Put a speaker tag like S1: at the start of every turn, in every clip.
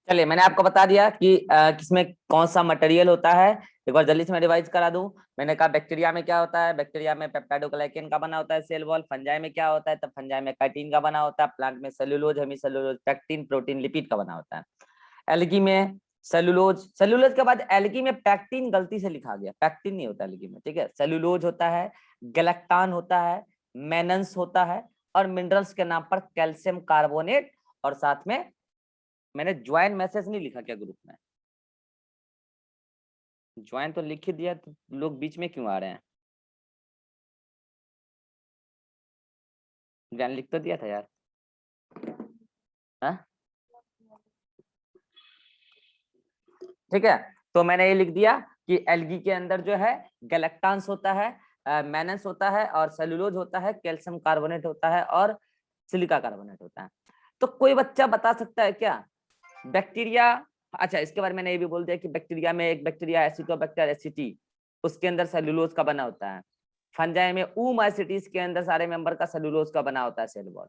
S1: चलिए, मैंने आपको बता दिया कि किसमें कौन सा मटेरियल होता है। एक बार जल्दी से मैं रिवाइज करा दूं। मैंने कहा बैक्टीरिया में क्या होता है, बैक्टीरिया में पेप्टाइडोग्लाइकेन का बना होता है सेल वॉल। फंजाई में क्या होता है, तब फंजाई में काइटिन का बना होता है। प्लांट में cellulose, hemicellulose, pectin, protein, lipid का बना होता है। एल्गी में सेलुलोज, सेलुलोज के बाद एल्गी में पैक्टिन गलती से लिखा गया, पैक्टिन नहीं होता एल्गी में, ठीक है। सेलुलोज होता है, गैलेक्टान होता है, मेनन्स होता है, और मिनरल्स के नाम पर कैल्शियम कार्बोनेट। और साथ में मैंने ज्वाइन मैसेज नहीं लिखा क्या ग्रुप में? ज्वाइन तो लिख ही दिया, तो लोग बीच में क्यों आ रहे हैं? ज्वाइन लिख तो दिया था यार। हाँ ठीक है, तो मैंने ये लिख दिया कि एल्गी के अंदर जो है गैलेक्टान्स होता है, मेनन्स होता है, और सेलुलोज होता है, कैल्शियम कार्बोनेट होता है, और सिलिका कार्बोनेट होता है। तो कोई बच्चा बता सकता है क्या बैक्टीरिया? अच्छा, इसके बारे में मैंने ये भी बोल दिया कि बैक्टीरिया में एक बैक्टीरिया एसिटोबैक्टर एसिटी, उसके अंदर सेलुलोज का बना होता है। फंजाई में ऊमाइसिटीज के अंदर सारे मेंबर का सेलुलोज का बना होता है सेल वॉल।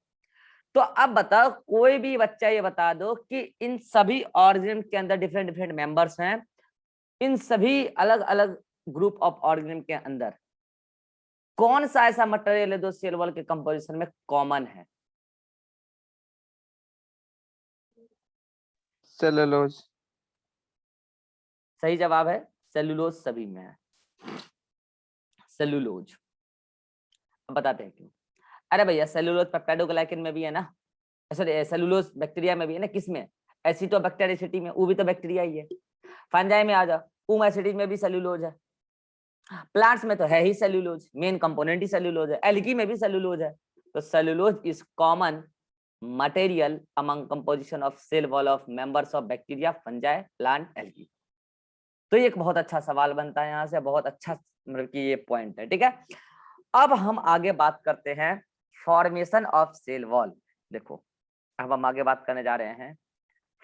S1: तो अब बताओ, कोई भी बच्चा ये बता दो कि इन सभी ऑर्गेनिज्म के अंदर डिफरेंट डिफरेंट मेंबर्स हैं, इन सभी अलग अलग ग्रुप ऑफ ऑर्गेनिज्म के अंदर कौन सा ऐसा मटेरियल है जो सेल वॉल के कंपोजिशन में कॉमन है?
S2: सेलुलोज।
S1: सही जवाब है सेलुलोज, सभी में है सेलुलोज। अब बताते हैं क्यों। अरे भैया, सेलुलोज पेप्टाइडोग्लाइकेन में भी है ना, सॉरी सेलुलोज बैक्टीरिया में भी है ना, किसमें? एसिटोबैक्टर एसिटी में, वो भी तो बैक्टीरिया ही है। फंजाई में आ जाओ, ऊमाइसिटीज में भी सेलुलोज है। प्लांट्स में तो है ही सेलुलोज, मेन कंपोनेंट ही सेलुलोज है। एल्गी में भी सेलुलोज है। तो cellulose is common material among composition of cell wall of members of bacteria, fungi, plant, algae. तो ये एक बहुत अच्छा सवाल बनता है यहाँ से, बहुत अच्छा मतलब कि ये पॉइंट है, ठीक है। अब हम आगे बात करते हैं फॉर्मेशन ऑफ सेल वॉल। देखो, अब हम आगे बात करने जा रहे हैं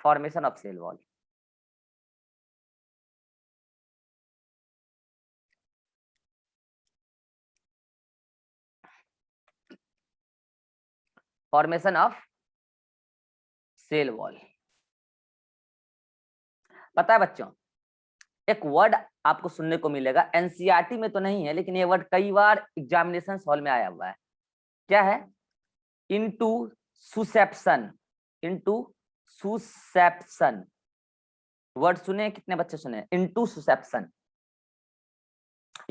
S1: formation of cell wall. Formation of cell wall. पता है बच्चों, एक वर्ड आपको सुनने को मिलेगा, एनसीईआरटी में तो नहीं है, लेकिन ये वर्ड कई बार एग्जामिनेशन हॉल में आया हुआ है। क्या है? इनटू सुसेप्शन। इनटू सुसेप्शन वर्ड सुने? कितने बच्चे सुने इनटू सुसेप्शन?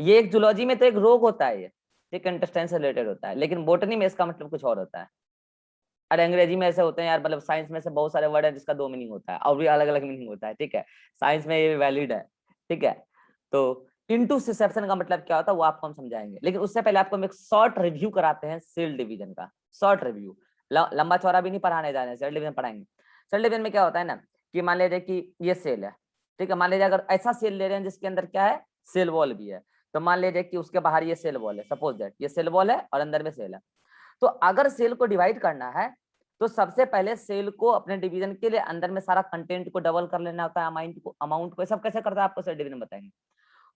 S1: ये एक जूलॉजी में तो एक रोग होता है, ये एक इंटेस्टाइन से रिलेटेड होता है, लेकिन बोटनी में इसका मतलब कुछ और होता है। अरे अंग्रेजी में ऐसे होते हैं यार, मतलब साइंस में से बहुत सारे वर्ड है जिसका दो मीनिंग होता है, और भी अलग अलग मीनिंग होता है, ठीक है। साइंस में ये वैलिड है, ठीक है। तो इनटू सिसेप्शन का मतलब क्या होता है वो आपको हम समझाएंगे, लेकिन उससे पहले आपको हम एक शॉर्ट रिव्यू कराते हैं सेल डिवीजन का। शॉर्ट रिव्यू, लंबा चौड़ा भी नहीं पढ़ाने जा रहे हैं, सेल डिवीजन पढ़ाएंगे। सेल डिवीजन में क्या होता है ना, कि मान लीजिए कि ये सेल है, ठीक है। मान लीजिए अगर ऐसा सेल ले रहे हैं जिसके अंदर क्या है, सेल वॉल भी है, तो मान लीजिए कि उसके बाहर ये सेल वॉल है, सपोज दैट ये सेल वॉल है और अंदर में सेल है। तो अगर सेल को डिवाइड करना है तो सबसे पहले सेल को अपने डिवीजन के लिए अंदर में सारा कंटेंट को डबल कर लेना होता है, अमाउंट को सब कैसे करता है आपको सेल डिवीजन बताएंगे।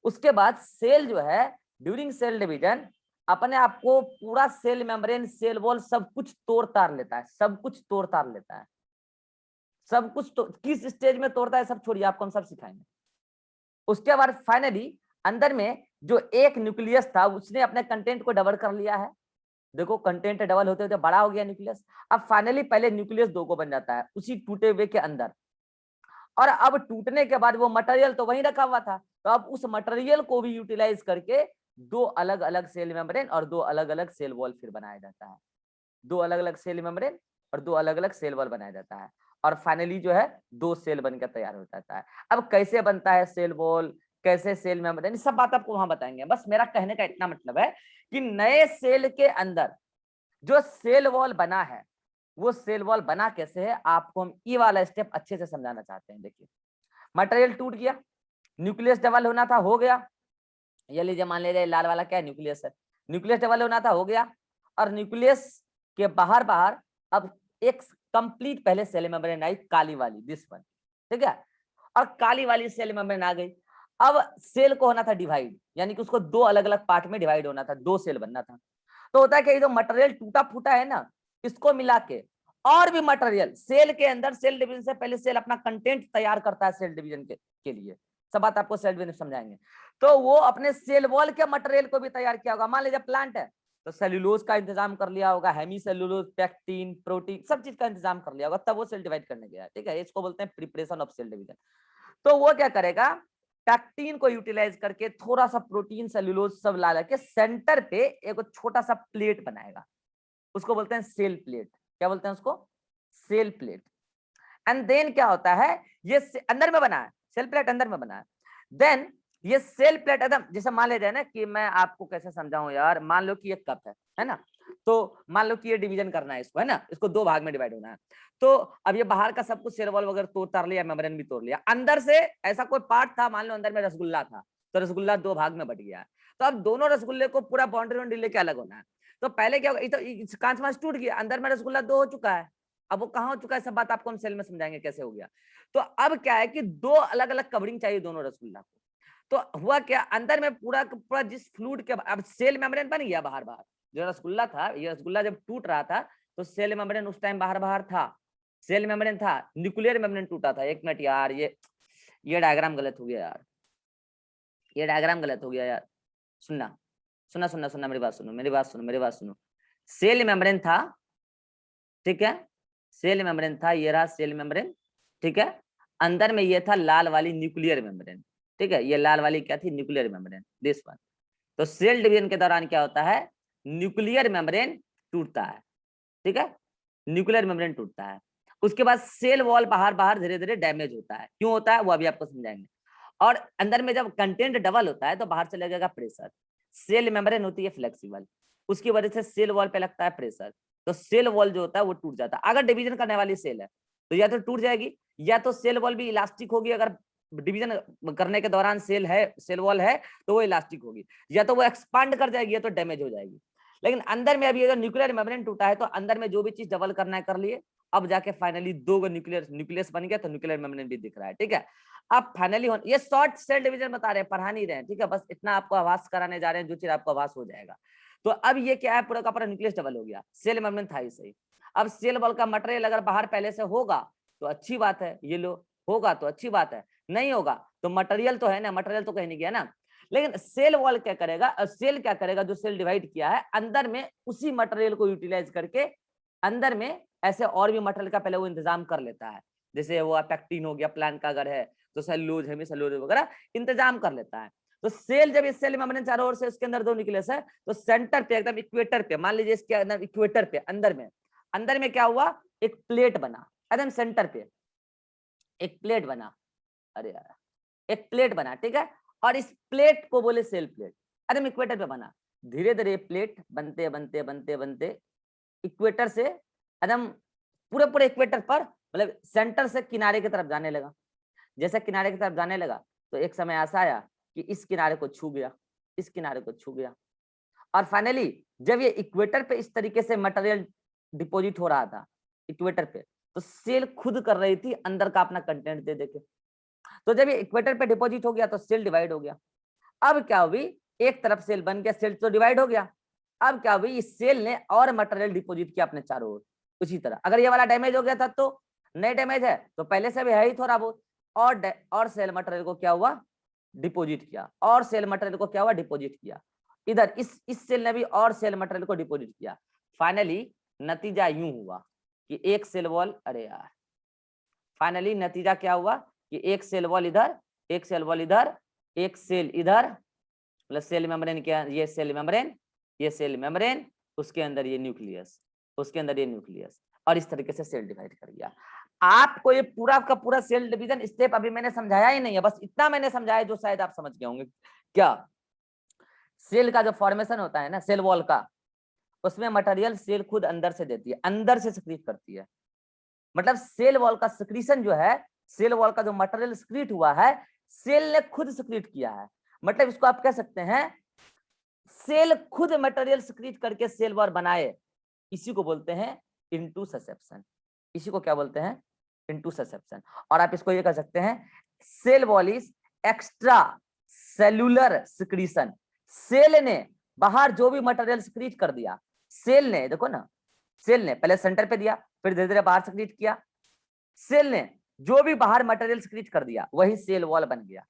S1: उसके बाद सेल जो है ड्यूरिंग सेल डिवीजन अपने आप को पूरा सेल मेम्ब्रेन, सेल वॉल सब कुछ तोड़ ताड़ लेता है, सब कुछ तोड़ ताड़ लेता है, सब कुछ तो किस स्टेज में तोड़ता है सब छोड़िए, आपको हम सब सिखाएंगे। उसके बाद फाइनली अंदर में जो एक न्यूक्लियस था उसने अपने कंटेंट को डबल कर लिया है। देखो कंटेंट डबल होते होते बड़ा हो गया न्यूक्लियस। अब फाइनली पहले न्यूक्लियस दो को बन जाता है उसी टूटे हुए के अंदर, और अब टूटने के बाद वो मटेरियल तो वहीं रखा हुआ था, तो अब उस मटेरियल को भी यूटिलाइज करके दो अलग अलग सेल मेम्ब्रेन और दो अलग अलग सेल वॉल फिर बनाया जाता है। दो अलग अलग सेल मेम्ब्रेन और दो अलग अलग सेल वॉल बनाया जाता है, और फाइनली जो है दो सेल बनकर तैयार हो जाता है। अब कैसे बनता है सेल वॉल, कैसे सेल मेम्ब्रेन, सब बात आपको वहां बताएंगे। बस मेरा कहने का इतना मतलब है कि नए सेल के अंदर जो सेल वॉल बना है वो सेल वॉल बना कैसे है, आपको हम ये वाला स्टेप अच्छे से समझाना चाहते हैं। देखिए, मटेरियल टूट गया, न्यूक्लियस डबल होना था, हो गया। ये लीजिए, मान लीजिए लाल वाला क्या है, न्यूक्लियस है। न्यूक्लियस डबल होना था, हो गया। और न्यूक्लियस के बाहर बाहर अब एक कंप्लीट पहले सेल मेम्ब्रेन आई, काली वाली, दिस वन, ठीक है। और काली वाली सेल मेम्ब्रेन आ गई। अब सेल को होना था डिवाइड, यानी कि उसको दो अलग अलग पार्ट में डिवाइड होना था, दो सेल बनना था। तो होता है कि जो मटेरियल टूटा फूटा है ना, इसको मिला के और भी मटेरियल सेल के अंदर, सेल डिवीजन से पहले सेल अपना कंटेंट तैयार करता है सेल डिवीजन के लिए, सब बात आपको सेल डिवीजन समझाएंगे। तो वो अपने सेल वॉल के मटेरियल को भी तैयार किया होगा। मान लीजिए प्लांट है तो सेल्यूलोज का इंतजाम कर लिया होगा, हेमी सेल्यूलोज, पेक्टिन, प्रोटीन, सब चीज का इंतजाम कर लिया होगा, तब वो सेल डिवाइड करने गया है। ठीक है, इसको बोलते हैं प्रिपरेशन ऑफ सेल डिवीजन। तो वो क्या करेगा, पेक्टिन को यूटिलाइज करके थोड़ा सा प्रोटीन, सेल्यूलोज सब ला के सेंटर पे एक छोटा सा प्लेट बनाएगा, उसको बोलते हैं सेल प्लेट। क्या बोलते हैं उसको? Cell plate. एंड देन क्या होता है, ये अंदर में बना है, सेल प्लेट अंदर में बना है। देन ये सेल प्लेट एकदम, जैसे मान लीजिए ना कि मैं आपको कैसे समझाऊं यार, मान लो कि एक कप है ना, तो मान लो कि ये डिवीजन करना है इसको, है ना, इसको दो भाग में डिवाइड होना है। तो अब ये बाहर का सब कुछ सेल वॉल वगैरह तोड़ लिया, मेम्ब्रेन भी तोड़ लिया, अंदर से ऐसा कोई पार्ट था, मान लो अंदर में रसगुल्ला था, तो रसगुल्ला दो भाग में बट गया है। तो अब दोनों रसगुल्ले को पूरा बाउंड्री वाउंड्री लेके अलग होना है। तो पहले क्या होगा, तो कांच मांच टूट गया, अंदर में रसगुल्ला दो हो चुका है, अब वो कहाँ हो चुका है, सब बात आपको हम सेल में समझाएंगे कैसे हो गया। तो अब क्या है कि दो अलग अलग कवरिंग चाहिए दोनों रसगुल्ला को। तो हुआ क्या, अंदर में पूरा पूरा जिस फ्लूइड के, अब सेल मेम्ब्रेन बन गया बाहर बाहर, जो रसगुल्ला था, ये रसगुल्ला जब टूट रहा था तो सेल मेम्ब्रेन उस टाइम बाहर बाहर था, सेल मेम्ब्रेन था, न्यूक्लियर मेम्ब्रेन टूटा था। एक मिनट यार, ये डायग्राम गलत हो गया यार, ये डायग्राम गलत हो गया यार, सुनना सुनना सुनना सुनना, मेरी बात सुनो, मेरी बात सुनो, मेरी बात सुनो। सेल मेम्ब्रेन था, ठीक है, सेल मेम्ब्रेन था, ये रहा सेल मेम्ब्रेन, ठीक है, अंदर में ये था लाल वाली न्यूक्लियर मेम्ब्रेन, ठीक है, ये लाल वाली क्या थी, न्यूक्लियर मेम्ब्रेन, दिस वन। तो सेल डिवीजन के दौरान क्या होता है, न्यूक्लियर मेम्ब्रेन टूटता है, ठीक है, न्यूक्लियर मेम्ब्रेन टूटता है, उसके बाद सेल वॉल बाहर बाहर धीरे धीरे डैमेज होता है। क्यों होता है वो अभी आपको समझाएंगे। और अंदर में जब कंटेंट डबल होता है तो बाहर से लगेगा प्रेशर, सेल मेम्ब्रेन होती है फ्लेक्सिबल, उसकी वजह से सेल वॉल पे लगता है प्रेशर, तो सेल वॉल जो होता है वो टूट जाता है। अगर डिवीजन करने वाली सेल है तो या तो टूट जाएगी, या तो सेल वॉल भी इलास्टिक होगी, अगर डिवीजन करने के दौरान सेल वॉल है तो वो इलास्टिक होगी, या तो वो एक्सपांड कर जाएगी या तो डैमेज हो जाएगी। लेकिन अंदर में अभी अगर न्यूक्लियर मेम्ब्रेन टूटा है तो अंदर में जो भी चीज डबल करना है कर लिए, अब जाके फाइनली दो न्यूक्लियस बन गया, तो न्यूक्लियर मेम्ब्रेन भी दिख रहा है, ठीक है। अब फाइनली ये शॉर्ट सेल डिवीजन बता रहे हैं, पढ़ा नहीं रहे हैं, ठीक है, बस इतना आपको आभास कराने जा रहे हैं, जो चीज आपको आभास हो जाएगा। तो अब ये क्या है, पूरा का पूरा न्यूक्लियस डबल हो गया, सेल मेम्ब्रेन था ही सही। अब सेल वॉल का मटेरियल अगर बाहर पहले से होगा तो अच्छी बात है, ये लो होगा तो अच्छी बात है, नहीं होगा तो मटेरियल तो है ना, मटेरियल तो कहीं नहीं गया ना। लेकिन सेल वॉल क्या करेगा, सेल क्या करेगा, जो सेल डिवाइड किया है अंदर में उसी मटेरियल को यूटिलाइज करके अंदर में ऐसे और भी मटेरियल का पहले वो इंतजाम कर लेता है, जैसे वो पेक्टिन हो गया, प्लांट का अगर है तो सेल्यूलोज, हेमी सेल्यूलोज वगैरह इंतजाम कर लेता है। तो सेल जब इस सेल मेम्ब्रेन चारों ओर से उसके अंदर दो न्यूक्लियस है, तो सेंटर पे एकदम इक्वेटर पे, मान लीजिए इसके अंदर इक्वेटर पे अंदर में क्या हुआ, एक प्लेट बना, एकदम सेंटर पे एक प्लेट बना, अरे यार एक प्लेट बना, ठीक है, और इस प्लेट को बोले सेल प्लेट, एकदम इक्वेटर पे बना। धीरे धीरे प्लेट बनते बनते बनते बनते इक्वेटर से एकदम पूरे पूरे इक्वेटर पर, मतलब सेंटर से किनारे की तरफ जाने लगा। जैसे किनारे की तरफ जाने लगा तो एक समय ऐसा आया कि इस किनारे को छू गया, इस किनारे को छू गया, और फाइनली जब ये इक्वेटर पे इस तरीके से मटेरियल डिपॉजिट हो रहा था इक्वेटर पे, तो सेल खुद कर रही थी अंदर का अपना कंटेंट दे देके। तो जब ये इक्वेटर पे डिपॉजिट हो गया तो सेल डिवाइड हो गया। अब क्या हुई, एक तरफ सेल बन गया, सेल तो डिवाइड हो गया। अब क्या हुई, इस सेल ने और मटेरियल डिपॉजिट किया अपने चारों ओर। उसी तरह अगर ये वाला डैमेज हो गया था तो नए डैमेज है तो पहले से भी है ही थोड़ा बहुत, और सेल मटेरियल को क्या हुआ, डिपॉजिट किया, और सेल मटेरियल को क्या हुआ, डिपॉजिट किया। इधर इस सेल ने भी और सेल मटेरियल को डिपॉजिट किया। फाइनली नतीजा यूं हुआ कि एक सेल वॉल, अरे यार फाइनली नतीजा क्या हुआ कि एक सेल वॉल इधर, एक सेल वॉल इधर, एक सेल इधर, मतलब सेल मेम्ब्रेन के, ये सेल मेम्ब्रेन, ये सेल मेम्ब्रेन, उसके अंदर ये न्यूक्लियस, उसके अंदर ये न्यूक्लियस, और इस तरीके से सेल डिवाइड कर दिया। आपको ये पूरा का पूरा सेल डिवीजन स्टेप अभी मैंने समझाया ही नहीं है, बस इतना मैंने समझाया जो शायद आप समझ गए होंगे। क्या, सेल का जो फॉर्मेशन होता है ना सेल वॉल का, उसमें मटेरियल सेल खुद अंदर से देती है, अंदर से सिक्रीट करती है। मतलब सेल वॉल का सिक्रीशन जो है, सेल वॉल का जो मटेरियल सिक्रीट हुआ है, सेल ने खुद सिक्रीट किया है। मतलब इसको आप कह सकते हैं सेल खुद मटेरियल सिक्रीट करके सेल वॉल बनाए, इसी को बोलते हैं इंटूससेप्शन। इसी को क्या बोलते हैं, इंटूससेप्शन। और आप इसको ये कह सकते हैं cell wall is extracellular secretion. Cell ने बाहर जो भी मटेरियल सिक्रीट कर दिया, सेल ने देखो ना, सेल ने पहले सेंटर पे दिया, फिर धीरे धीरे बाहर सिक्रीट किया। सेल ने जो भी बाहर मटेरियल सिक्रीट कर दिया वही सेल वॉल बन गया।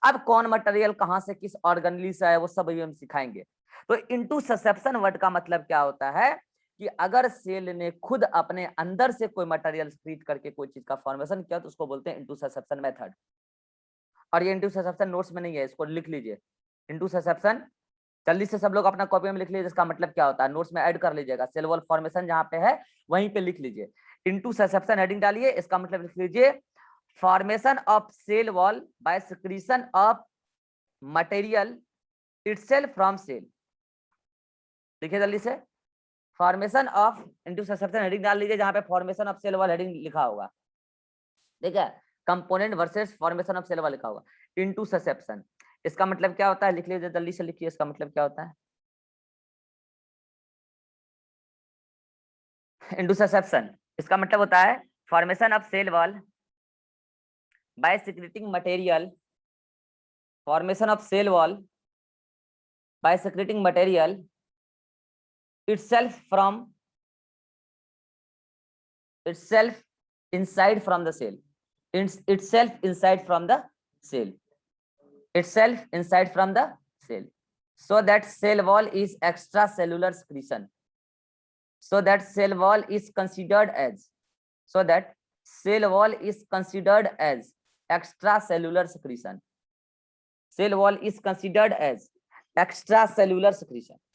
S1: अब कौन मटेरियल कहां से किस ऑर्गेनली से है वो सब हम सिखाएंगे। तो इनटू ससेप्शन वर्ड का मतलब क्या होता है कि अगर सेल ने खुद अपने अंदर से कोई मटेरियल सिक्रीट करके कोई चीज का फॉर्मेशन किया तो उसको बोलते हैं इनटू ससेप्शन मेथड। और ये इनटू ससेप्शन नोट्स में नहीं है, इसको लिख लीजिए। इनटू ससेप्शन जल्दी से सब लोग अपना कॉपी में लिख लीजिए, इसका मतलब क्या होता है, नोट्स में ऐड कर लीजिएगा। सेल वॉल फॉर्मेशन जहां पे है वहीं पे लिख लीजिए, इनटू ससेप्शन हेडिंग डालिए, इसका मतलब लिख लीजिए formation of cell wall by secretion of material itself from cell. लिखिए जल्दी से, formation of intussusception heading डाल लीजिए जहां पे formation of cell wall heading लिखा होगा, ठीक है। Component versus formation of cell wall लिखा होगा, इनटू ससेप्शन। इसका मतलब क्या होता है, लिख लीजिए जल्दी से लिखिए, इसका मतलब क्या होता है इनटू ससेप्शन। इसका मतलब होता है formation of cell wall by secreting material, formation of cell wall by secreting material itself from itself inside from the cell, itself inside from the cell, itself inside from the cell, so that cell wall is extracellular secretion, so that cell wall is considered as, so that cell wall is considered as extracellular secretion, cell wall is considered as extracellular secretion।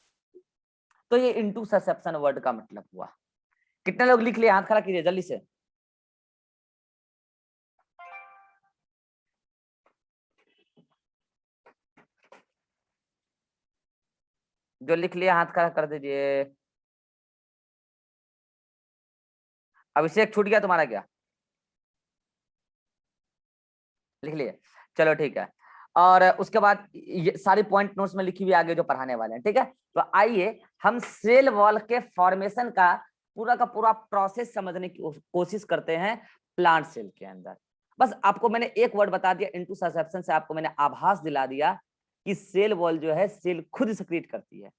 S1: तो ये into susception word का मतलब हुआ। कितने लोग लिख लिए, हाथ खड़ा कीजिए जल्दी से। जो लिख लिया हाथ खड़ा कर दीजिए। अभिषेक छूट गया तुम्हारा क्या, लिख लिए, चलो ठीक है। और उसके बाद ये सारी पॉइंट नोट्स में लिखी हुई आगे जो पढ़ाने वाले हैं, ठीक है। तो आइए हम सेल वॉल के फॉर्मेशन का पूरा प्रोसेस समझने की कोशिश करते हैं प्लांट सेल के अंदर। बस आपको मैंने एक वर्ड बता दिया, इनटू ससेप्शन से आपको मैंने आभास दिला दिया कि सेल वॉल जो है सेल खुद सिक्रीट करती है,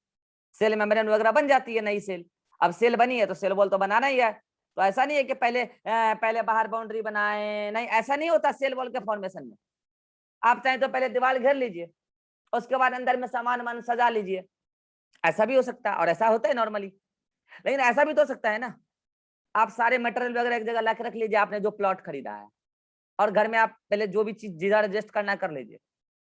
S1: सेल मेम्ब्रेन वगैरह बन जाती है नई सेल। अब सेल बनी है तो सेल वॉल तो बनाना ही है। तो ऐसा नहीं है कि पहले बाहर बाउंड्री बनाए, नहीं ऐसा नहीं होता सेल वॉल के फॉर्मेशन में। आप चाहें तो पहले दीवार घेर लीजिए, उसके बाद अंदर में सामान वामान सजा लीजिए, ऐसा भी हो सकता है और ऐसा होता है नॉर्मली। लेकिन ऐसा भी तो हो सकता है ना, आप सारे मटेरियल वगैरह एक जगह ला के रख लीजिए, आपने जो प्लॉट खरीदा है, और घर में आप पहले जो भी चीज जिधर एडजस्ट करना कर लीजिए,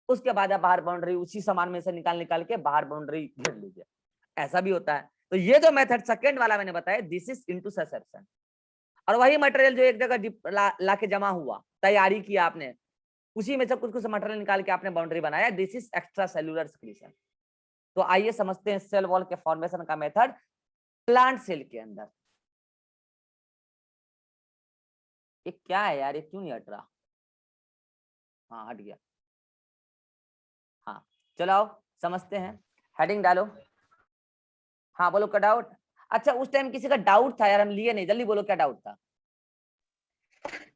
S1: उसके बाद आप बाहर बाउंड्री उसी सामान में से निकाल के बाहर बाउंड्री घेर लीजिए, ऐसा भी होता है। तो ये जो मेथड सेकंड वाला मैंने बताया, दिस इज इनटू ससेप्शन। और वही मटेरियल जो एक जगह ला के जमा हुआ, तैयारी किया आपने, उसी में से कुछ कुछ मटेरियल निकाल के आपने बाउंड्री बनाया, this is extracellular secretion. तो आइए समझते हैं सेल वॉल के फॉर्मेशन का मेथड प्लांट सेल के अंदर। ये क्या है यार, ये क्यों नहीं हट रहा, हाँ हट गया। हाँ चलो आओ समझते हैं, हेडिंग डालो। हाँ बोलो क्या डाउट। अच्छा उस टाइम किसी का डाउट था यार, हम लिए नहीं, जल्दी बोलो क्या डाउट था।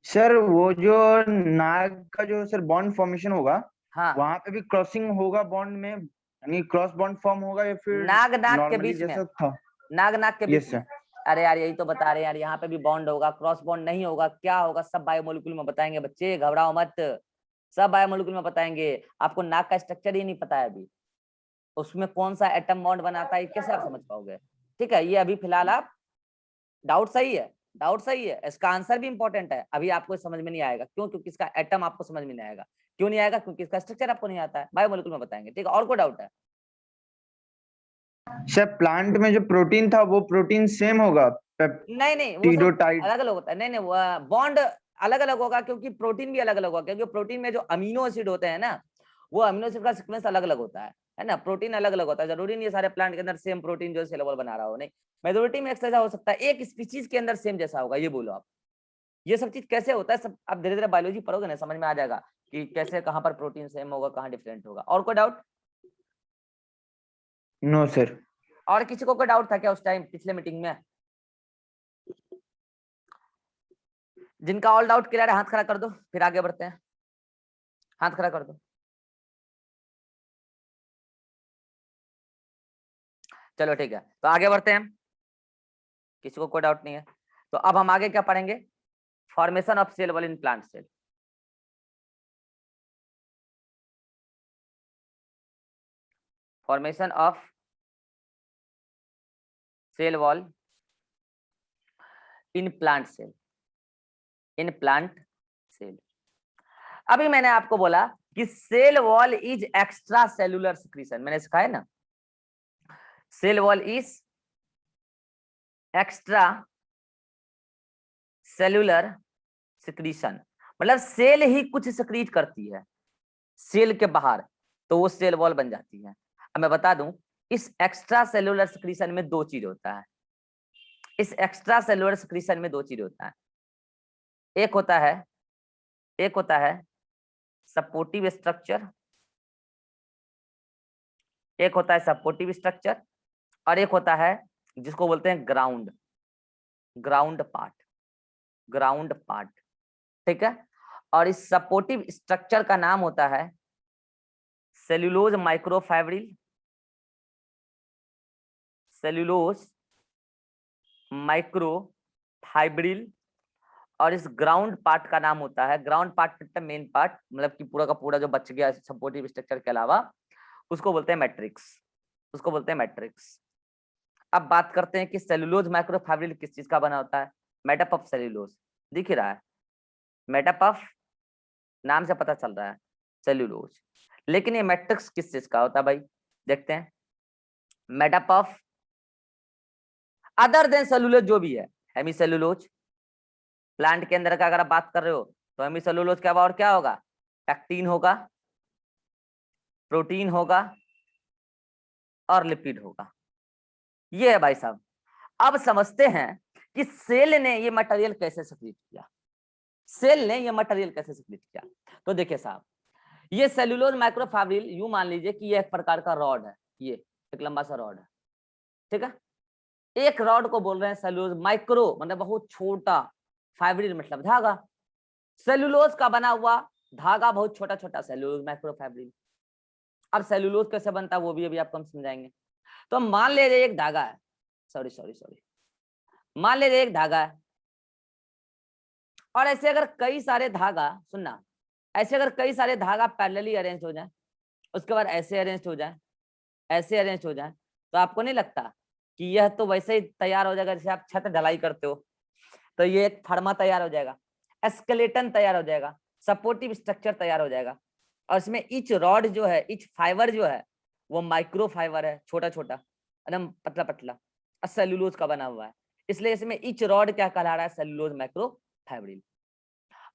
S2: सर वो जो नाग का जो सर बॉन्ड फॉर्मेशन होगा,
S1: हाँ
S2: वहां पे भी क्रॉसिंग होगा बॉन्ड में, यानी क्रॉस बॉन्ड फॉर्म होगा या फिर
S1: नाग नाग के
S2: नॉर्मली
S1: बीच में,
S2: जैसा था?
S1: नाग नाग के बीच
S2: यस
S1: में।
S2: सर।
S1: अरे यार यही तो बता रहे हैं यार, यहाँ पे भी बॉन्ड होगा, क्रॉस बॉन्ड नहीं होगा, क्या होगा सब बायोमोलिक्यूल में बताएंगे बच्चे, घबराओ मत, सब बायोमोलिक्यूल में बताएंगे। आपको नाग का स्ट्रक्चर ही नहीं पता है अभी, उसमें कौन सा एटम बॉन्ड बनाता है कैसे आप समझ पाओगे। ठीक है, ये अभी फिलहाल आप, डाउट सही है, डाउट सही है, इसका आंसर भी इंपॉर्टेंट है, अभी आपको समझ में नहीं आएगा, क्यों, क्योंकि इसका एटम आपको समझ में नहीं आएगा। क्यों नहीं आएगा, क्योंकि इसका स्ट्रक्चर आपको नहीं आता है, बायोमोलिक्यूल में बताएंगे। ठीक है, और कोई डाउट है।
S2: सर प्लांट में जो प्रोटीन था वो प्रोटीन सेम होगा,
S1: नहीं नहीं वो सब
S2: पेप्टिडोटाइड?
S1: अलग अलग होता है, नहीं नहीं वो बॉन्ड अलग अलग होगा, क्योंकि प्रोटीन भी अलग अलग होगा, क्योंकि प्रोटीन में जो अमीनो एसिड होते हैं ना, वो अमीनो एसिड का सीक्वेंस अलग अलग होता है ना, प्रोटीन अलग अलग होता है। जरूरी नहीं है सारे प्लांट के अंदर सेम प्रोटीन जो सेल वॉल बना रहा हो, नहीं, मेजोरिटी में ऐसा हो सकता है एक स्पीशीज के अंदर सेम जैसा होगा, ये बोलो आप। ये सब चीज कैसे होता है, सब आप धीरे धीरे बायोलॉजी पढ़ोगे ना समझ में आ जाएगा कि कैसे कहाँ पर प्रोटीन सेम होगा, कहाँ डिफरेंट होगा। और कोई डाउट।
S2: No sir.
S1: और किसी को कोई डाउट था क्या उस टाइम पिछले मीटिंग में। जिनका ऑल डाउट क्लियर है हाथ खड़ा कर दो, फिर आगे बढ़ते हैं, हाथ खड़ा कर दो। चलो ठीक है, तो आगे बढ़ते हैं। किसी को कोई डाउट नहीं है? तो अब हम आगे क्या पढ़ेंगे? Formation of cell wall in plant cell. Formation of cell wall in plant cell, in plant cell. अभी मैंने आपको बोला कि cell wall is extracellular secretion, मैंने सिखाया ना, cell wall is extracellular secretion, मतलब सेल ही कुछ सिक्रीट करती है सेल के बाहर, तो वो सेल वॉल बन जाती है। अब मैं बता दूं, इस एक्स्ट्रा सेलुलर सिक्रीशन में दो चीज होता है। इस एक्स्ट्रा सेलुलर सिक्रीशन में दो चीज होता है। एक होता है सपोर्टिव स्ट्रक्चर, एक होता है सपोर्टिव स्ट्रक्चर, और एक होता है जिसको बोलते हैं ग्राउंड, ग्राउंड पार्ट, ठीक है। और इस सपोर्टिव स्ट्रक्चर का नाम होता है सेल्यूलोज माइक्रोफाइब्रिल, सेल्यूलोज माइक्रोफाइब्रिल, और इस ग्राउंड पार्ट का नाम होता है, ग्राउंड पार्ट मतलब मेन पार्ट, मतलब कि पूरा का पूरा जो बच गया सपोर्टिव स्ट्रक्चर के अलावा, उसको बोलते हैं मैट्रिक्स, उसको बोलते हैं मैट्रिक्स। अब बात करते हैं कि सेल्यूलोज माइक्रोफाइब्रिल किस चीज का बना होता है? मेडअप ऑफ सेल्यूलोज, दिख रहा है, मेडअप ऑफ, नाम से पता चल रहा है सेल्यूलोज। लेकिन ये मैट्रिक्स किस चीज का होता है भाई? देखते हैं, made up of other than cellulose जो भी है, हेमी सेल्यूलोज। प्लांट के अंदर का अगर आप बात कर रहे हो तो हेमी सेल्यूलोज के अलावा और क्या होगा? पैक्टिन होगा, प्रोटीन होगा, और लिपिड होगा। ये है भाई साहब। अब समझते हैं कि सेल ने ये मटेरियल कैसे सिक्रीट किया, सेल ने ये मटेरियल कैसे सिक्रीट किया। तो देखिए साहब, ये सेल्यूलोज माइक्रोफाइब्रिल, यूं मान लीजिए कि ये एक प्रकार का रॉड है, ये एक लंबा सा रॉड है, ठीक है। एक रॉड को बोल रहे हैं सेल्यूलोज माइक्रो, मतलब बहुत छोटा, फाइब्रिल मतलब धागा, सेल्यूलोज का बना हुआ धागा बहुत छोटा छोटा, सेल्यूलोज माइक्रोफाइब्रिल। अब सेल्यूलोज कैसे बनता है वो भी अभी आपको हम समझाएंगे। तो मान लीजिए एक धागा है, सॉरी, मान लीजिए एक धागा है, और ऐसे अगर कई सारे धागा, सुनना, ऐसे अगर कई सारे धागा पैरेलली अरेंज हो जाए, उसके बाद ऐसे अरेंज हो जाए, ऐसे अरेंज हो जाए, तो आपको नहीं लगता कि यह तो वैसे ही तैयार हो जाएगा जैसे आप छत ढलाई करते हो, तो ये एक फर्मा तैयार हो जाएगा, स्केलेटन तैयार हो जाएगा, सपोर्टिव स्ट्रक्चर तैयार हो जाएगा, और इसमें ईच रॉड जो है, ईच फाइबर जो है, वो माइक्रो फाइबर है, छोटा छोटा, एकदम पतला पतला, और सेल्यूलोज का बना हुआ है, इसलिए इसमें ईच रॉड क्या कहला रहा है? Cellulose micro fibril.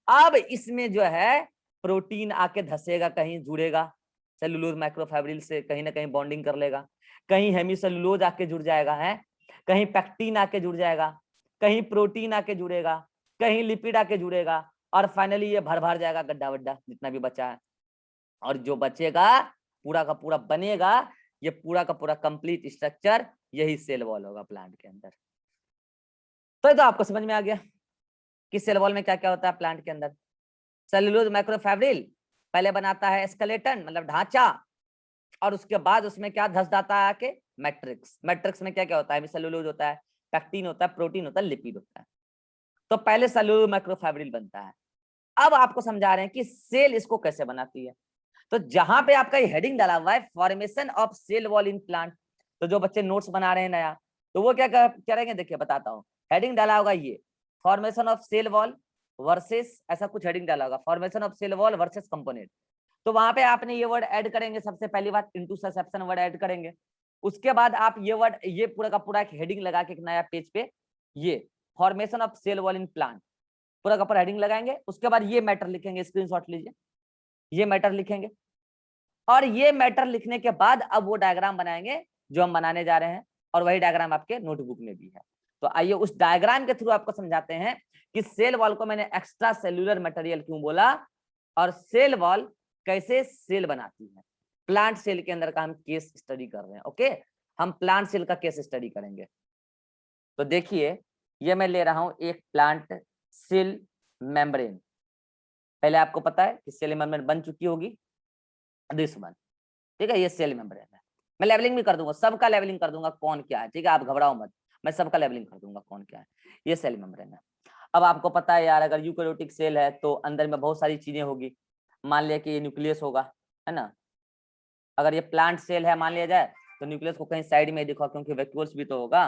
S1: अब इसमें जो है प्रोटीन आके धसेगा, कहीं जुड़ेगा सेल्यूलोज माइक्रोफाइब्रिल से, कहीं ना कहीं बॉन्डिंग कर लेगा, कहीं हेमीसेल्यूलोज आके जुड़ जाएगा, है कहीं पैक्टिन आके जुड़ जाएगा, कहीं प्रोटीन आके जुड़ेगा, कहीं लिपिड आके जुड़ेगा, और फाइनली ये भर भर जाएगा गड्ढा वड्ढा जितना भी बचा है, और जो बचेगा पूरा का पूरा बनेगा, ये पूरा का पूरा कंप्लीट स्ट्रक्चर, यही सेल वॉल होगा प्लांट के अंदर। तो आपको समझ में आ गया कि सेल वॉल में क्या क्या होता है प्लांट के अंदर। सेल्यूलोज माइक्रोफाइब्रिल पहले बनाता है स्केलेटन, मतलब ढांचा, और उसके बाद उसमें क्या धस जाता है आके? मैट्रिक्स। मैट्रिक्स में क्या क्या होता है? सेल्यूलोज होता है, पैक्टिन होता है, प्रोटीन होता है, लिपिड होता है। तो पहले सेल्यूलोज माइक्रोफाइब्रिल बनता है। अब आपको समझा रहे हैं कि सेल इसको कैसे बनाती है। तो जहां पे आपका ये हेडिंग डाला हुआ है formation of cell wall in plant, तो जो बच्चे नोट्स बना रहे हैं नया, तो वो क्या करेंगे? देखिए बताता हूँ, हेडिंग डाला होगा ये formation of cell wall versus, ऐसा कुछ हेडिंग डाला होगा, formation of cell wall versus component. तो वहां पे आपने ये वर्ड ऐड करेंगे, सबसे पहली बात इनटू ससेप्शन वर्ड ऐड करेंगे, उसके बाद आप ये वर्ड, ये पूरा का पूरा एक हेडिंग लगा के एक नया पेज पे, ये formation of cell wall in plant पूरा का पूरा हेडिंग लगाएंगे, उसके बाद ये मैटर लिखेंगे, स्क्रीनशॉट लीजिए, ये मैटर लिखेंगे, और ये मैटर लिखने के बाद अब वो डायग्राम बनाएंगे जो हम बनाने जा रहे हैं, और वही डायग्राम आपके नोटबुक में भी है। तो आइए उस डायग्राम के थ्रू आपको समझाते हैं कि सेल वॉल को मैंने एक्स्ट्रा सेल्यूलर मटेरियल क्यों बोला, और सेल वॉल कैसे सेल बनाती है। प्लांट सेल के अंदर का हम केस स्टडी कर रहे हैं। ओके, हम प्लांट सेल का केस स्टडी करेंगे। तो देखिए, ये मैं ले रहा हूं एक प्लांट सेल मेम्ब्रेन। पहले आपको पता है कि सेल मेम्ब्रेन बन चुकी होगी, दिस वन, ठीक है, ये सेल मेम्ब्रेन है। मैं लेवलिंग भी कर दूंगा, सबका लेवलिंग कर दूंगा कौन क्या है, ठीक है, आप घबराओ मत। मैं सबका लेबलिंग कर दूंगा कौन क्या है। ये सेल मेम्ब्रेन है। अब आपको पता है यार, अगर यूकेरियोटिक सेल है तो अंदर में बहुत सारी चीजें होगी। मान लिया कि ये न्यूक्लियस होगा, है ना। अगर ये प्लांट सेल है मान लिया जाए, तो न्यूक्लियस को कहीं साइड में दिखाओ, क्योंकि वैक्यूल्स भी तो होगा,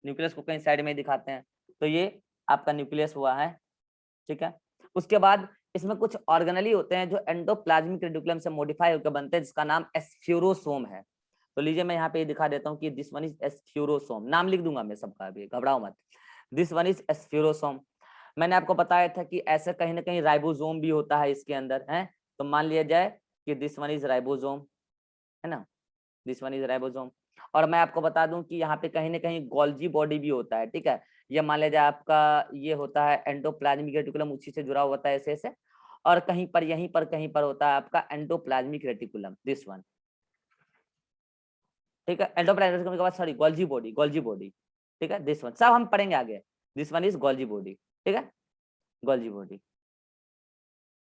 S1: न्यूक्लियस को कहीं साइड में दिखाते हैं। तो ये आपका न्यूक्लियस हुआ है, ठीक है। उसके बाद इसमें कुछ ऑर्गेनली होते हैं जो एंडोप्लाज्मिक रेटिकुलम से मॉडिफाई होकर बनते हैं, जिसका नाम एस्फ्यूरोसोम है। तो लीजिए मैं यहाँ पे दिखा देता हूँ कि दिस वन इज एस्फ्यूरोसोम, नाम लिख दूंगा मैं सबका, अभी घबराओ मत। This one is spherosome. मैंने आपको बताया था कि ऐसे कहीं ना कहीं राइबोसोम भी होता है इसके अंदर, है। तो मान लिया जाए कि दिस वन इज राइबोसोम, है ना, दिस वन इज राइबोसोम। और मैं आपको बता दूं कि यहाँ पे कहीं ना कहीं गोल्जी बॉडी भी होता है, ठीक है। ये मान लिया जाए आपका ये होता है एंडोप्लाज्मिक रेटिकुलम, उसी से जुड़ा होता है ऐसे ऐसे। और कहीं पर यहीं पर कहीं पर होता है आपका एंडोप्लाज्मिक रेटिकुलम, दिस वन, ठीक है। एंडोप्लाज्मिक रेटिकुलम के बाद sorry Golgi body, Golgi body, ठीक है। दिस वन सब हम पढ़ेंगे आगे। This one is Golgi body, ठीक है, गोल्जी बॉडी।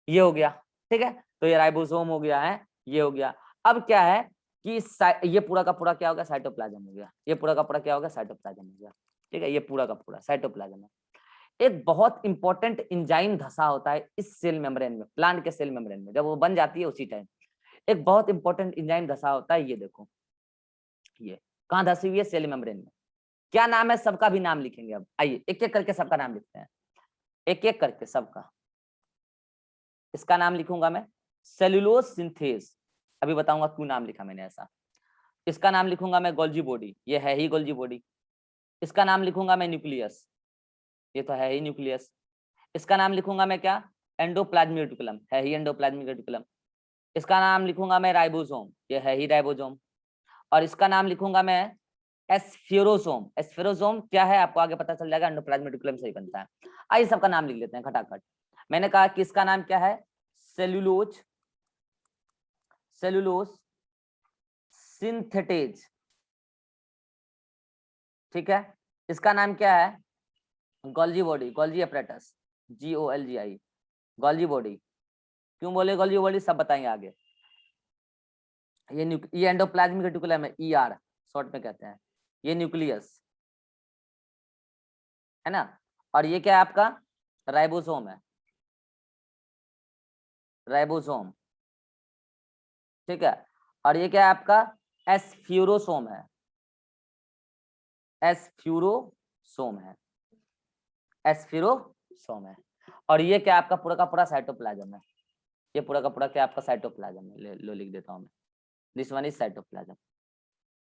S1: ये हो गया, ठीक है। तो ये राइबोसोम हो गया है, ये हो गया। अब क्या है कि ये पूरा का पूरा क्या हो गया, साइटोप्लाज्म हो गया। ये पूरा का पूरा क्या हो गया, साइटोप्लाज्म हो गया, ठीक है। ये पूरा का पूरा साइटोप्लाज्म है। एक बहुत इंपॉर्टेंट एंजाइम धसा होता है इस सेल मेम्ब्रेन में, प्लांट के सेल मेम्ब्रेन में, जब वो बन जाती है उसी टाइम एक बहुत इंपॉर्टेंट एंजाइम धसा होता है। ये देखो, ये कहाँ धसी हुई है, सेल मेम्ब्रेन में। क्या नाम है, सबका भी नाम लिखेंगे। अब आइए एक एक करके सबका नाम लिखते हैं, एक एक करके सबका। इसका नाम लिखूंगा मैं सेलुलोज सिंथेज, अभी बताऊंगा क्यों नाम लिखा मैंने ऐसा। इसका नाम लिखूंगा मैं गोल्जी बॉडी, ये है ही गोल्जी बॉडी। इसका नाम लिखूंगा मैं न्यूक्लियस, ये तो है ही न्यूक्लियस। इसका नाम लिखूंगा मैं क्या, एंडोप्लाज्मिक रेटिकुलम, है ही एंडोप्लाज्मिक रेटिकुलम। इसका नाम लिखूंगा मैं राइबोसोम, ये है ही राइबोसोम। और इसका नाम लिखूंगा मैं एस्फेरोसोम। एस्फेरोसोम क्या है आपको आगे पता चल जाएगा, एंडोप्लाज्मिक रेटिकुलम से ही बनता है। आइए सबका नाम लिख लेते हैं खटाखट। मैंने कहा कि इसका नाम क्या है, सेलुलोज, सेलुलोज सिंथेटेज, ठीक है। इसका नाम क्या है, Golgi body, Golgi apparatus, GOLGI, Golgi body. क्यों बोले गोल्जी बॉडी, सब बताएंगे आगे। ये एंडोप्लाज्मिक रेटिकुलम है, ER शॉर्ट में कहते हैं। ये न्यूक्लियस है ना। और ये क्या है आपका, राइबोसोम है, राइबोसोम, ठीक है। और ये क्या है आपका, एस्फ्यूरोसोम है, एस्फ्यूरोसोम है, एस्फिरोसोम है। और ये क्या आपका पूरा का पूरा साइटोप्लाज्म है, ये पूरा का पूरा क्या आपका साइटोप्लाज्म है। लो लिख देता हूं मैं, दिस वन इज साइटोप्लाज्म।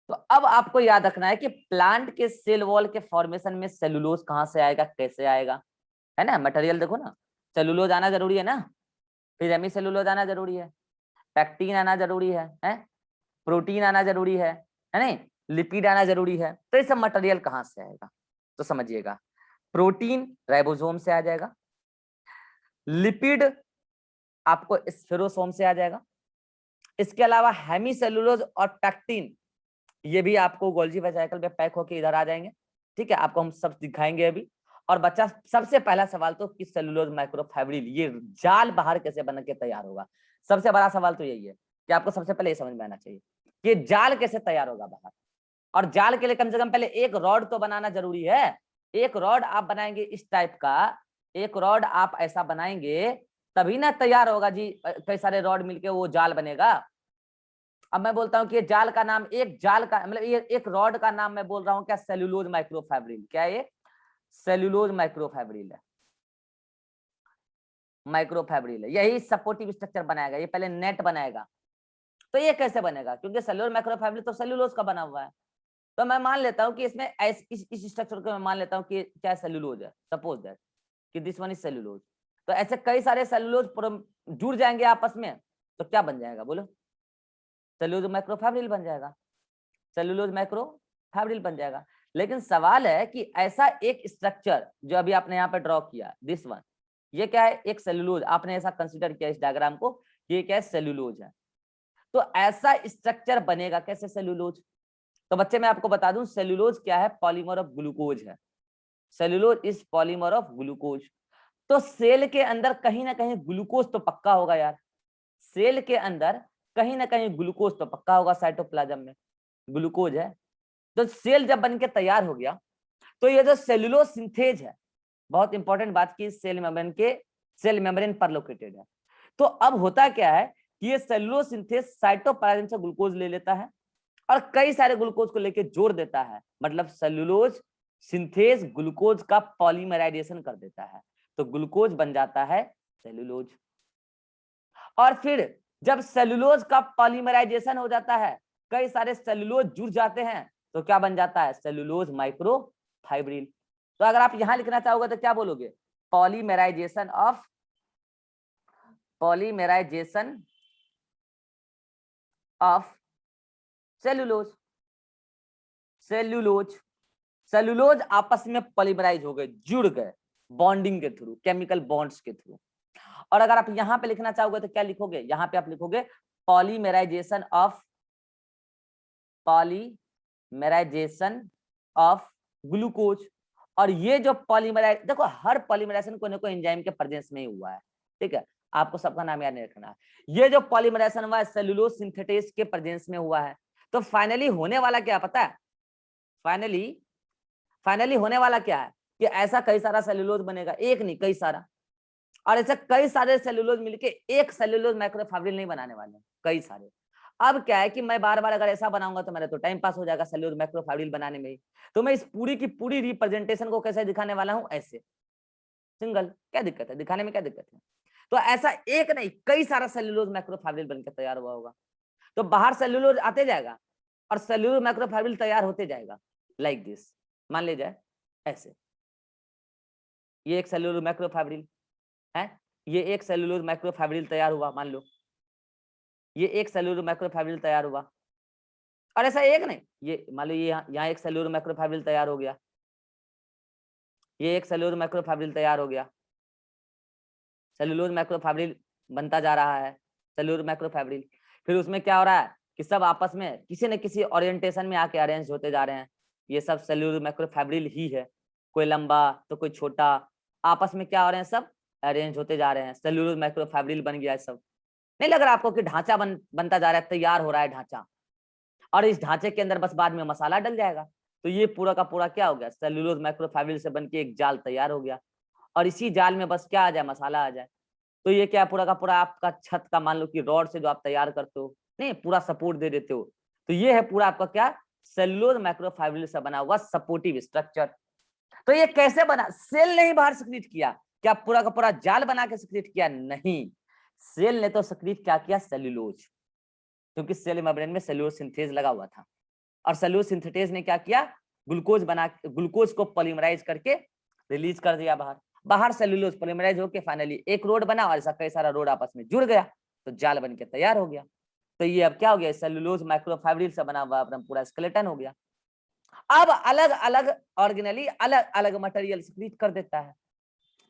S1: तो अब आपको याद रखना है कि प्लांट के सेल वॉल के फॉर्मेशन में सेलुलोज कहां से आएगा, कैसे आएगा, है ना। मटेरियल देखो ना, सेलुलोज आना जरूरी है ना, फिर हेमी सेलुलोज आना जरूरी है, पैक्टीन आना जरूरी है, प्रोटीन आना जरूरी है नहीं, लिपिड आना जरूरी है। तो ये सब मटेरियल कहां से आएगा, तो समझिएगा, प्रोटीन राइबोसोम से आ जाएगा, लिपिड आपको स्फेरोसोम से आ जाएगा। इसके अलावा हेमीसेलुलोज और पैक्टिन ये भी आपको गोल्जी वेसिकल में पैक होकर इधर आ जाएंगे, ठीक है। आपको हम सब दिखाएंगे अभी। और बच्चा सबसे पहला सवाल तो कि सेलुलोज माइक्रोफाइब्रिल ये जाल बाहर कैसे बन के तैयार होगा, सबसे बड़ा सवाल तो यही है कि आपको सबसे पहले ये समझ में आना चाहिए कि जाल कैसे तैयार होगा बाहर। और जाल के लिए कम से कम पहले एक रॉड तो बनाना जरूरी है। एक रॉड आप बनाएंगे इस टाइप का, एक रॉड आप ऐसा बनाएंगे तभी ना तैयार होगा जी, कई सारे रॉड मिलके वो जाल बनेगा। अब मैं बोलता हूँ कि ये जाल का नाम, एक जाल का मतलब ये एक रॉड का नाम मैं बोल रहा हूँ क्या, सेलुलोज माइक्रोफाइब्रिल। क्या ये, सेलुलोज माइक्रोफाइब्रिल है, माइक्रोफाइब्रिल है। यही सपोर्टिव स्ट्रक्चर बनाएगा, ये पहले नेट बनाएगा। तो ये कैसे बनेगा, क्योंकि सेलुलोज माइक्रोफाइब्रिल तो सेलुलोज का बना हुआ है। तो मैं मान लेता हूँ कि इसमें इस स्ट्रक्चर को मैं मान लेता हूँ कि क्या सेलुलोज है, सपोज दैट कि दिस वन इज सेलुलोज। तो ऐसे कई सारे सेलुलोज जुड़ जाएंगे आपस में, तो क्या बन जाएगा बोलो, सेलुलोज माइक्रोफाइब्रिल बन जाएगा, सेलुलोज माइक्रोफाइब्रिल बन जाएगा। लेकिन सवाल है कि ऐसा एक स्ट्रक्चर जो अभी आपने यहाँ पे ड्रॉ किया, दिस वन, ये क्या है, एक सेलुलोज। आपने ऐसा कंसीडर किया इस डायग्राम को, ये क्या है, सेलुलोज है। तो ऐसा स्ट्रक्चर बनेगा कैसे सेलुलोज। तो बच्चे मैं आपको बता दूं, सेलुलोज क्या है, पॉलीमर ऑफ ग्लूकोज है। Cellulose is polymer of glucose. तो सेल के अंदर कहीं ना कहीं ग्लूकोज तो पक्का होगा यार, सेल के अंदर कहीं ना कहीं ग्लूकोज तो पक्का होगा, साइटोप्लाज्म में ग्लूकोज है। तो सेल जब बन के तैयार हो गया, तो ये जो सेलुलोज सिंथेज है, बहुत इंपॉर्टेंट बात की, सेल मेम्ब्रेन पर लोकेटेड है। तो अब होता क्या है कि ये सेलुलोज सिंथेज साइटोप्लाज्म से ग्लूकोज ले लेता है और कई सारे ग्लूकोज को लेके जोड़ देता है, मतलब सेलुलोज सिंथेज ग्लूकोज का पॉलीमराइजेशन कर देता है, तो ग्लूकोज बन जाता है सेलुलोज। और फिर जब सेलुलोज का पॉलीमराइजेशन हो जाता है, कई सारे सेलुलोज जुड़ जाते हैं, तो क्या बन जाता है? Cellulose microfibril. तो अगर आप यहां लिखना चाहोगे तो क्या बोलोगे? पॉलीमराइजेशन ऑफ सेलुलोज आपस में पॉलीमराइज हो गए, जुड़ गए बॉन्डिंग के थ्रू, केमिकल बॉन्ड्स के थ्रू। और अगर आप यहां पे लिखना चाहोगे तो क्या लिखोगे? यहां पे आप लिखोगे पॉलीमराइजेशन ऑफ ग्लूकोज। और ये जो पॉलीमराइज, देखो हर पॉलीमराइजेशन कोई ना कोई एंजाइम के प्रेजेंस में ही हुआ है, ठीक है, आपको सबका नाम याद नहीं रखना है। ये जो पॉलीमराइजेशन हुआ है सेलुलोज सिंथेटेज के प्रेजेंस में हुआ है। तो फाइनली होने वाला क्या पता है? फाइनली होने वाला क्या है कि ऐसा कई सारा सेलुलोज बनेगा, एक नहीं कई सारा, और ऐसे कई सारे सेलुलोज मिलके एक सेलुलोज माइक्रोफाइब्रिल नहीं बनाने वाले, कई सारे। अब क्या है कि मैं बार बार अगर ऐसा बनाऊंगा तो मेरा तो टाइम पास हो जाएगा सेलुलोज माइक्रोफाइब्रिल बनाने में ही। तो मैं इस पूरी की पूरी रिप्रेजेंटेशन को कैसे दिखाने वाला हूं? ऐसे सिंगल। क्या दिक्कत है दिखाने में? क्या दिक्कत है? तो ऐसा एक नहीं कई सारा सेलुलोज माइक्रोफाइब्रिल बनकर तैयार हुआ होगा। तो बाहर सेलुलोज आते जाएगा और सेलुलोज माइक्रोफाइब्रिल तैयार होते जाएगा, लाइक दिस। मान लीजिए ऐसे, ये एक सेलुलोज माइक्रोफाइब्रिल है, ये एक सेलुलोज माइक्रोफाइब्रिल तैयार हुआ, मान लो ये एक सेलुलोज माइक्रोफाइब्रिल तैयार हुआ। और ऐसा एक नहीं, ये मान लो ये यहाँ एक सेलुलोज माइक्रोफाइब्रिल तैयार हो गया, ये एक सेलुलोज माइक्रोफाइब्रिल तैयार हो गया, सेलुलोज माइक्रोफाइब्रिल बनता जा रहा है, सेलुलोज माइक्रोफाइब्रिल। फिर उसमें क्या हो रहा है कि सब आपस में किसी न किसी ओरिएंटेशन में आके अरेंज होते जा रहे हैं। ये सब सेलुलोज माइक्रोफाइब्रिल ही है, कोई लंबा तो कोई छोटा, आपस में क्या हो रहे हैं? सब अरेंज होते जा रहे हैं, सेलुलोज माइक्रोफाइब्रिल बन गया है सब। नहीं लग रहा आपको कि ढांचा बनता जा रहा है, तैयार हो रहा है ढांचा, और इस ढांचे के अंदर बस बाद में मसाला डल जाएगा। तो ये पूरा का पूरा क्या हो गया? सेलुलोज माइक्रोफाइब्रिल से बनके एक जाल तैयार हो गया, और इसी जाल में बस क्या आ जाए? मसाला आ जाए। तो ये क्या पूरा का पूरा आपका छत का, मान लो कि रॉड से जो आप तैयार करते हो, नहीं पूरा सपोर्ट दे देते हो, तो ये है पूरा आपका क्या? सेलुलोज माइक्रोफाइब्रिल से बना हुआ सपोर्टिव स्ट्रक्चर। तो ये कैसे बना? सेल ने ही बाहर सिक्रीट किया क्या? पूरा का पूरा जाल बना के सिक्रीट किया? नहीं, सेल ने तो सिक्रीट क्या किया? सेल्यूलोज, क्योंकि सेल मेम्ब्रेन में सेल्यूलोज सिंथेज लगा हुआ था, और सेल्यूलोज सिंथेज ने क्या किया? ग्लूकोज को पॉलीमराइज करके रिलीज कर दिया बाहर सेल्यूलोज पॉलीमराइज होके फाइनली एक रोड बना, और ऐसा कई सारा रोड आपस में जुड़ गया, तो जाल बन के तैयार हो गया। तो ये अब क्या हो गया? सेल्यूलोज माइक्रोफाइब्रिल से बना हुआ अपना पूरा स्केलेटन हो गया। अब अलग अलग ऑर्गेनली अलग अलग मटेरियल सिक्रीट कर देता है।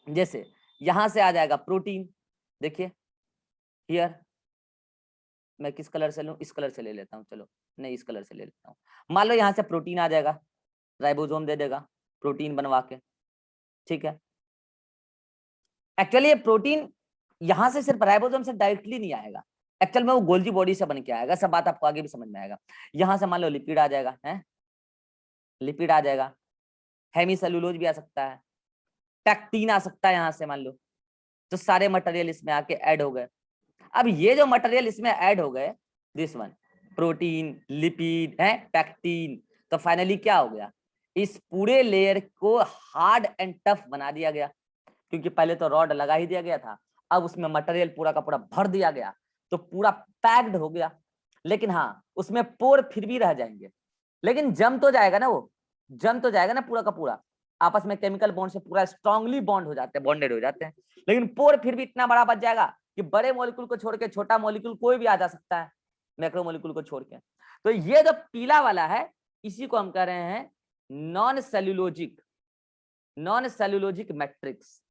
S1: जैसे यहां से आ जाएगा प्रोटीन, देखिए हियर, मैं किस कलर से लूं? इस कलर से ले लेता हूं, चलो नहीं इस कलर से ले लेता हूं। मान लो यहां से प्रोटीन आ जाएगा, राइबोसोम दे देगा प्रोटीन बनवा के, ठीक है। एक्चुअली ये प्रोटीन यहां से सिर्फ राइबोसोम से डायरेक्टली नहीं आएगा, एक्चुअल में वो गोल्जी बॉडी से बन के आएगा। सब बात आपको आगे भी समझ में आएगा। यहां से मान लो लिपिड आ जाएगा, है लिपिड आ जाएगा, हेमीसेलुलोज भी आ सकता है, पैक्टीन आ सकता है यहाँ से मान लो। तो सारे मटेरियल इसमें आके ऐड हो गए। अब ये जो मटेरियल इसमें ऐड हो गए, दिस वन प्रोटीन, लिपिड है, पैक्टीन, तो फाइनली क्या हो गया? इस पूरे लेयर को हार्ड एंड टफ बना दिया गया, क्योंकि पहले तो रॉड लगा ही दिया गया था, अब उसमें मटेरियल पूरा का पूरा भर दिया गया, तो पूरा पैक्ड हो गया। लेकिन हाँ, उसमें पोर फिर भी रह जाएंगे, लेकिन जम तो जाएगा ना, वो जम तो जाएगा ना पूरा का पूरा, आपस में केमिकल बॉन्ड से पूरा स्ट्रांगली बॉन्ड हो जाते हैं, बॉन्डेड हो जाते हैं। लेकिन पोर फिर भी इतना बड़ा बच जाएगा कि बड़े मॉलिक्यूल को छोड़ के छोटा मॉलिक्यूल कोई भी आ जा सकता है, मैक्रो मॉलिक्यूल को छोड़ के। तो ये जो पीला वाला है, इसी को हम कह रहे हैं नॉन सेल्यूलोजिक मैट्रिक्स।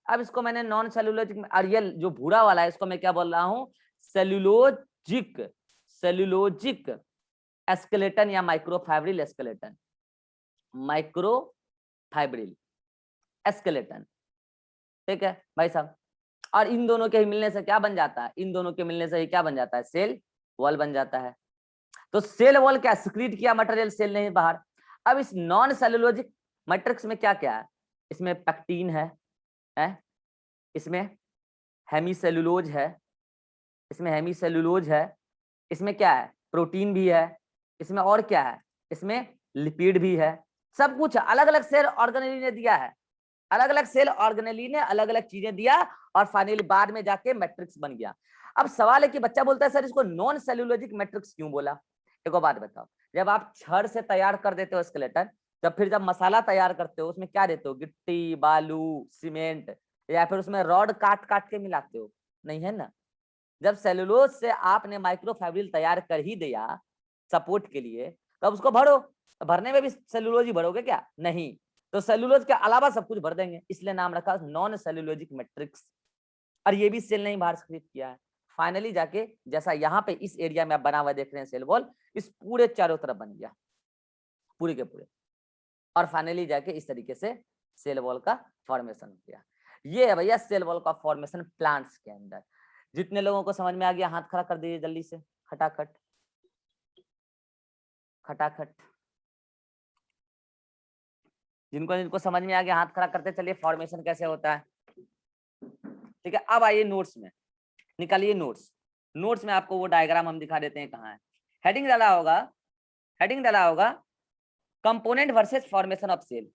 S1: अब इसको मैंने नॉन सेल्यूलोजिक, और ये जो भूरा वाला है इसको मैं क्या बोल रहा हूं? सेल्यूलोजिक एस्केलेटन या माइक्रोफाइब्रिल एस्केलेटन, माइक्रोफाइब्रिल एस्केलेटन, ठीक है भाई साहब। और इन दोनों के मिलने से क्या बन जाता है? इन दोनों के मिलने से क्या बन जाता है? सेल वॉल बन जाता है। तो सेल वॉल क्या? सिक्रीट किया मटेरियल सेल नहीं बाहर। अब इस नॉन सेल्यूलोजिक मैट्रिक्स में क्या क्या है, इसमें पैक्टीन है? इसमें हेमीसेलुलोज है, इसमें हेमीसेलुलोज है, इसमें क्या है, प्रोटीन भी है, इसमें और क्या है, इसमें लिपिड भी है, सब कुछ अलग अलग सेल ऑर्गेनेली ने दिया है, अलग अलग सेल ऑर्गेनेली ने अलग अलग चीजें दिया और फाइनली बाद में जाके मैट्रिक्स बन गया। अब सवाल है कि बच्चा बोलता है सर इसको नॉन सेलुलोजिक मैट्रिक्स क्यों बोला? एक और बात बताओ, जब आप छड़ से तैयार कर देते हो स्केलेटन, तब फिर जब मसाला तैयार करते हो उसमें क्या देते हो, गिट्टी, बालू, सीमेंट, या फिर उसमें रॉड काट काट के मिलाते हो? नहीं है ना। जब सेलुलोज से आपने माइक्रोफाइब्रिल तैयार कर ही दिया सपोर्ट के लिए, तब उसको भरो, भरने में भी सेलुलोज ही भरोगे क्या? नहीं, तो सेलुलोज के अलावा सब कुछ भर देंगे, इसलिए नाम रखा नॉन सेलुलोजिक मैट्रिक्स। और ये भी सेल नहीं बाहर स्क्रिप्ट किया है। फाइनली जाके जैसा यहाँ पे इस एरिया में आप बना हुआ देख रहे हैं सेल वॉल, इस पूरे चारों तरफ बन गया, पूरे के पूरे, और फाइनली जाके इस तरीके से सेल वॉल का फॉर्मेशन हो गया। ये है भैया सेल वॉल का फॉर्मेशन प्लांट्स के अंदर। जितने लोगों को समझ में आ गया हाथ खड़ा कर दीजिए जल्दी से, खटाखट खटाखट। जिनको जिनको समझ में आ गया हाथ खड़ा करते चलिए, फॉर्मेशन कैसे होता है। ठीक है, अब आइए नोट्स में, निकालिए नोट्स। नोट्स में आपको वो डायग्राम हम दिखा देते हैं कहाँ है। हेडिंग डाला होगा, हेडिंग डाला होगा component versus formation of cell,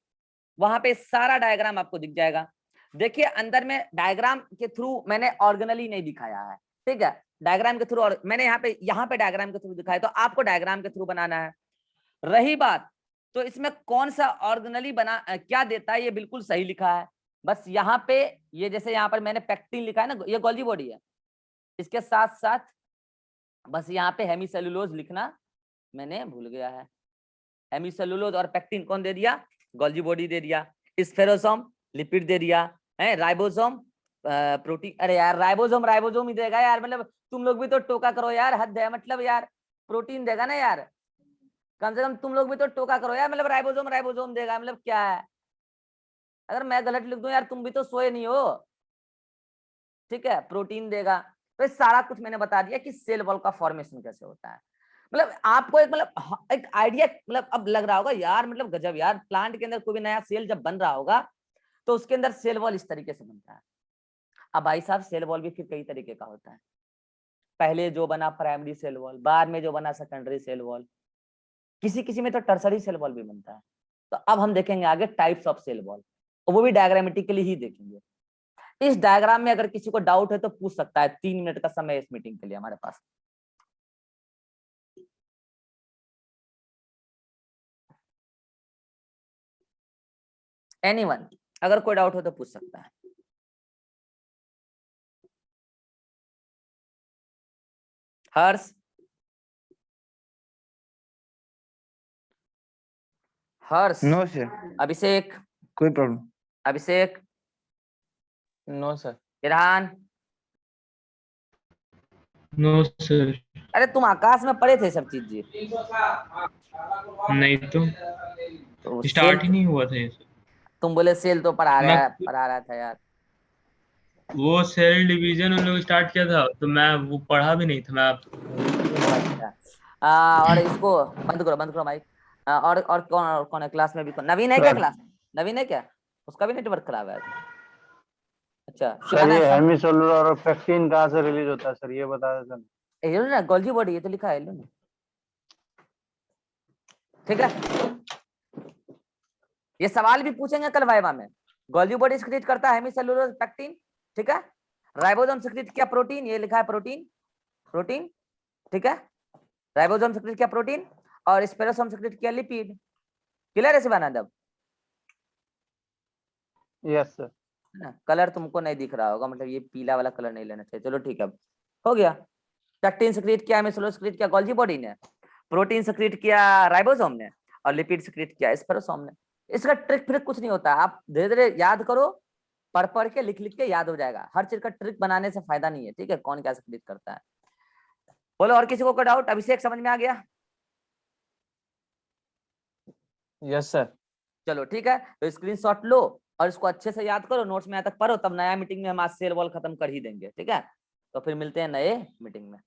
S1: वहां पे सारा डायग्राम आपको दिख जाएगा। देखिए अंदर में डायग्राम के थ्रू मैंने ऑर्गेनली नहीं दिखाया है, ठीक है, डायग्राम के थ्रू, और मैंने यहाँ पे डायग्राम के थ्रू दिखाया, तो आपको डायग्राम के थ्रू बनाना है। रही बात तो इसमें कौन सा ऑर्गेनली बना क्या देता है, ये बिल्कुल सही लिखा है। बस यहाँ पे ये जैसे यहाँ पर मैंने पैक्टिन लिखा है ना, ये गोल्जी बॉडी है, इसके साथ साथ बस यहाँ पे हेमीसेलुलोज लिखना मैंने भूल गया है। हेमीसेलुलोज और पैक्टिन कौन दे दिया, गोल्जी बॉडी दे दिया। स्फेरोसोम लिपिड दे दिया है, राइबोसोम प्रोटीन, अरे यार राइबोसोम ही देगा यार, मतलब तुम लोग भी तो टोका करो यार, हद है, मतलब यार प्रोटीन देगा ना यार, कम से कम तुम लोग भी तो टोका करो यार, मतलब राइबोसोम देगा, मतलब क्या है, अगर मैं गलत लिख दूं यार तुम भी तो सोए नहीं हो। ठीक है, प्रोटीन देगा। तो ये सारा कुछ मैंने बता दिया कि सेल वॉल का फॉर्मेशन कैसे होता है। मतलब आपको एक मतलब एक आइडिया मतलब अब लग रहा होगा यार, मतलब गजब यार, प्लांट के अंदर कोई भी नया सेल जब बन रहा होगा तो उसके अंदर सेल वॉल इस तरीके से बनता है। अब भाई साहब सेल वॉल भी फिर कई तरीके का होता है, पहले जो बना प्राइमरी सेल वॉल, बाद में जो बना सेकेंडरी सेल वॉल, किसी किसी में तो टर्सरी सेल वॉल भी बनता है। तो अब हम देखेंगे आगे टाइप्स ऑफ सेल वॉल, और वो भी डायग्रामेटिकली ही देखेंगे। इस डायग्राम में अगर किसी को डाउट है तो पूछ सकता है, 3 मिनट का समय इस मीटिंग के लिए हमारे पास। एनीवन, अगर कोई डाउट हो तो पूछ सकता है। हर्ष, हर्ष,
S2: नो सर,
S1: अभिषेक,
S2: कोई problem.
S1: Abhishek,
S3: no sir.
S1: Irhan,
S3: no sir.
S1: अरे तुम आकाश में पढ़े थे सब चीज जी?
S3: नहीं
S1: तो
S3: स्टार्ट ही
S1: सेल,
S3: नहीं हुआ था ये।
S1: तुम बोले सेल तो पढ़ा
S3: मैं
S1: रहा था यार।
S3: वो सेल डिवीजन उन लोग स्टार्ट किया था तो मैं वो पढ़ा भी नहीं था मैं।
S1: अच्छा, और इसको बंद करो माइक। और कौन है क्लास में भी? नवीन है क्या क्लास में? नवीन है क्या? उसका भी नेटवर्क खराब है। अच्छा
S4: सर ये हेमीसेलुलर और पैक्टिन कहाँ से रिलीज होता है सर, ये बता देते
S1: ये लो ना, गोल्जी बॉडी, ये तो लिखा है, लो ना, ठीक है। ये सवाल भी पूछेंगे कल वाइवा में। गोल्जी बॉडी सिक्रीट करता है हेमीसेलुलर पैक्टिन, ठीक है। राइबोसोम सिक्रीट किया प्रोटीन, ये लिखा है प्रोटीन, प्रोटीन, ठीक है। राइबोसोम सिक्रीट किया प्रोटीन और स्पेरोसोम सिक्रीट किया लिपिड। क्लियर है शिवानंद?
S4: Yes sir.
S1: ना कलर तुमको नहीं दिख रहा होगा, मतलब ये पीला वाला कलर नहीं लेना चाहिए। चलो ठीक है, हो गया। पैक्टिन सिक्रीट किया, हेमीसेलुलर सिक्रीट किया गोल्जी बॉडी ने, प्रोटीन सिक्रीट किया राइबोसोम ने, और लिपिड सिक्रीट किया स्पेरोसोम ने। इसका ट्रिक फिर कुछ नहीं होता, आप धीरे धीरे याद करो, पढ़ पढ़ के लिख लिख के याद हो जाएगा। हर चीज का ट्रिक बनाने से फायदा नहीं है, ठीक है, कौन क्या सिक्रीट करता है। बोलो और किसी को कोई डाउट? अभिषेक समझ में आ गया?
S3: Yes sir.
S1: चलो ठीक है, तो स्क्रीनशॉट लो और इसको अच्छे से याद करो, नोट्स में यहाँ तक पढ़ो, तब नया मीटिंग में हम आज सेल वॉल खत्म कर ही देंगे, ठीक है। तो फिर मिलते हैं नए मीटिंग में।